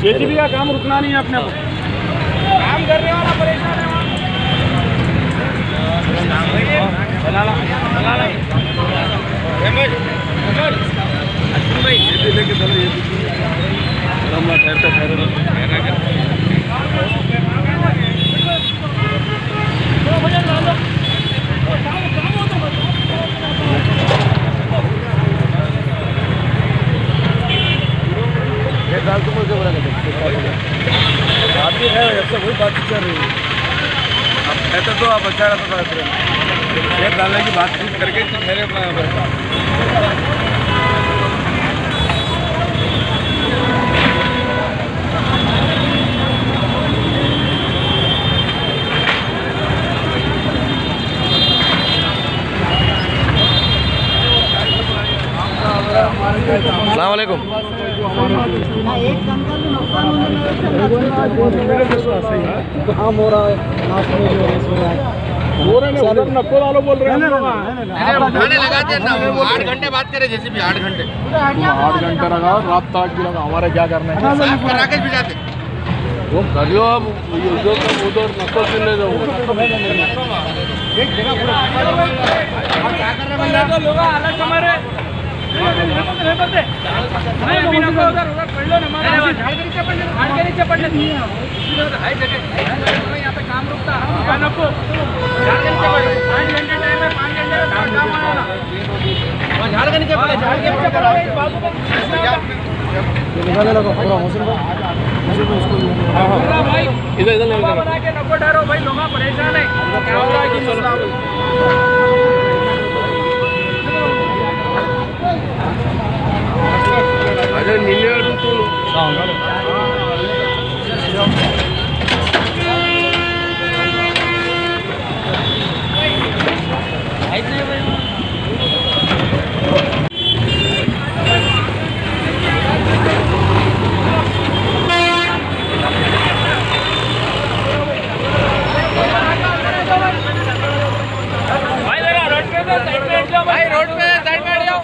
JCB का काम रुकना नहीं है अपने को, काम करने वाला परेशान है। आप भी है, अब से वही बातचीत चल रही है। अब कहते तो आप अच्छा रहता था, शेयर डालने की बातचीत करके मेरे अपना अस्सलाम वालेकुम। काम हो रहा है, नको डालो बोल रहे हैं। लगाते हैं ना, 8 घंटे बात करें जैसे भी 8 घंटे 8 घंटा लगा, रात तक भी लगा, हमारे क्या करना है। राकेश भी जाते वो करियो, अब उधर नको सुनने दो। काम रुकता नको, 4 घंटे 5 घंटे टाइम है, 5 घंटे झाड़ के नीचे पड़े, झाड़ के नीचे पड़े निकालने लगा पूरा मौसम भाई, इधर बना के नको डरो भाई, लोग परेशान है। क्या हो रहा है कि मसला अरे नीले तू भाई रोड पे साइड में जाओ।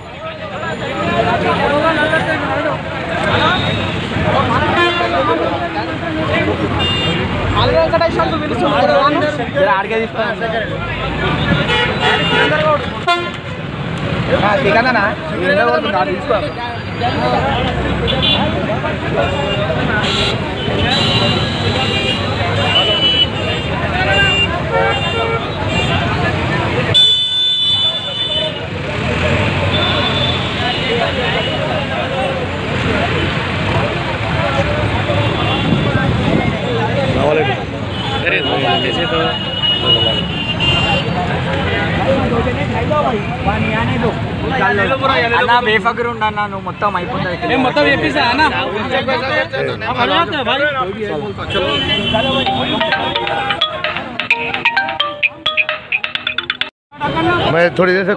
అన్నా బేఫకర్ ఉండన్నా నువ్వు మొత్తం అయిపోతుంది మొత్తం చెప్పేసా అన్నా मैं थोड़ी देर से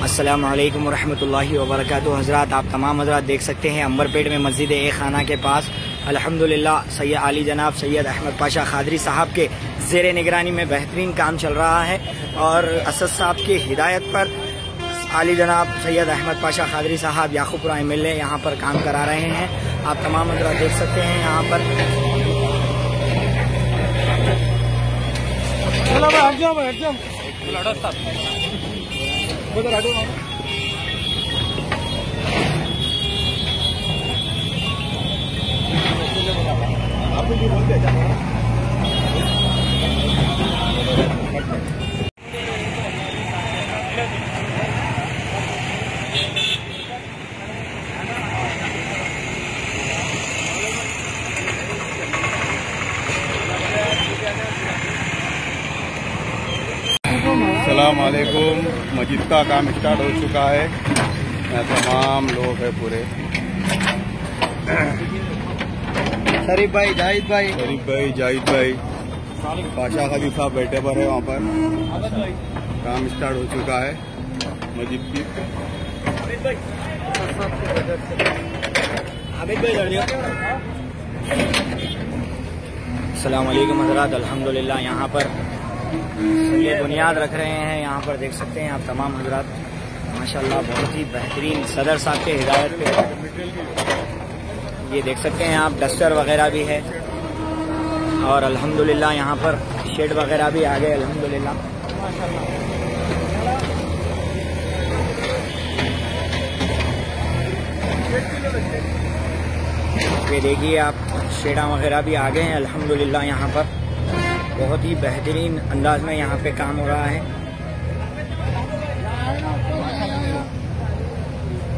अस्सलाम वालेकुम रहमतुल्लाहि व बरकातुहू। हज़रात, आप तमाम हज़रात देख सकते हैं अंबरपेट में मस्जिद ए खाना के पास अल्हम्दुलिल्लाह सैयद आली जनाब सैयद अहमद पाशा खादरी साहब के ज़ेर निगरानी में बेहतरीन काम चल रहा है और असद साहब की हिदायत पर आली जनाब सैयद अहमद पाशा खादरी साहब याकूबपुरा MLA यहाँ पर काम करा रहे हैं। आप तमाम हज़रात देख सकते हैं यहाँ पर। अस्सलाम वालेकुम। मस्जिद का काम स्टार्ट हो चुका है, यहाँ तमाम लोग हैं पूरे। शरीफ भाई, जाहिद भाई, जाहिद भाई, पाशा खादी साहब बैठे पर है वहाँ पर। काम स्टार्ट हो चुका है मस्जिद की। अस्सलाम वालेकुम हज़रात, अल्हम्दुलिल्लाह यहाँ पर ये बुनियाद रख रहे हैं। यहाँ पर देख सकते हैं आप तमाम हज़रात। माशाल्लाह बहुत ही बेहतरीन सदर साहब के हिदायत पे। ये देख सकते हैं आप, डस्टर वगैरह भी है और अल्हम्दुलिल्लाह यहाँ पर शेड वगैरह भी आ गए अल्हम्दुलिल्लाह। ये देखिए आप, शेडा वगैरह भी आ गए हैं अल्हम्दुलिल्लाह। यहाँ पर बहुत ही बेहतरीन अंदाज में यहाँ पे काम हो रहा है।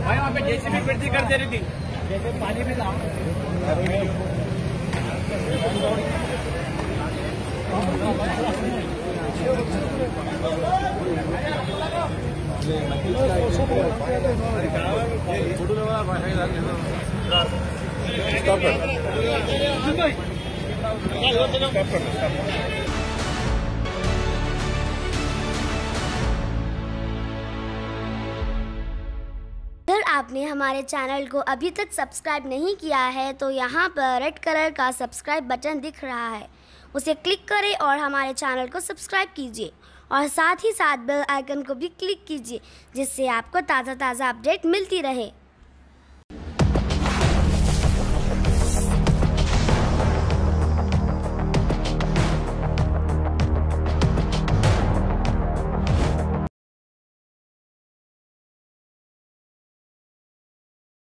भाई वहाँ पे जैसे भी वृद्धि कर दे रही थी, जैसे पानी में अगर आपने हमारे चैनल को अभी तक सब्सक्राइब नहीं किया है तो यहाँ पर रेड कलर का सब्सक्राइब बटन दिख रहा है, उसे क्लिक करें और हमारे चैनल को सब्सक्राइब कीजिए और साथ ही साथ बेल आइकन को भी क्लिक कीजिए, जिससे आपको ताज़ा अपडेट मिलती रहे।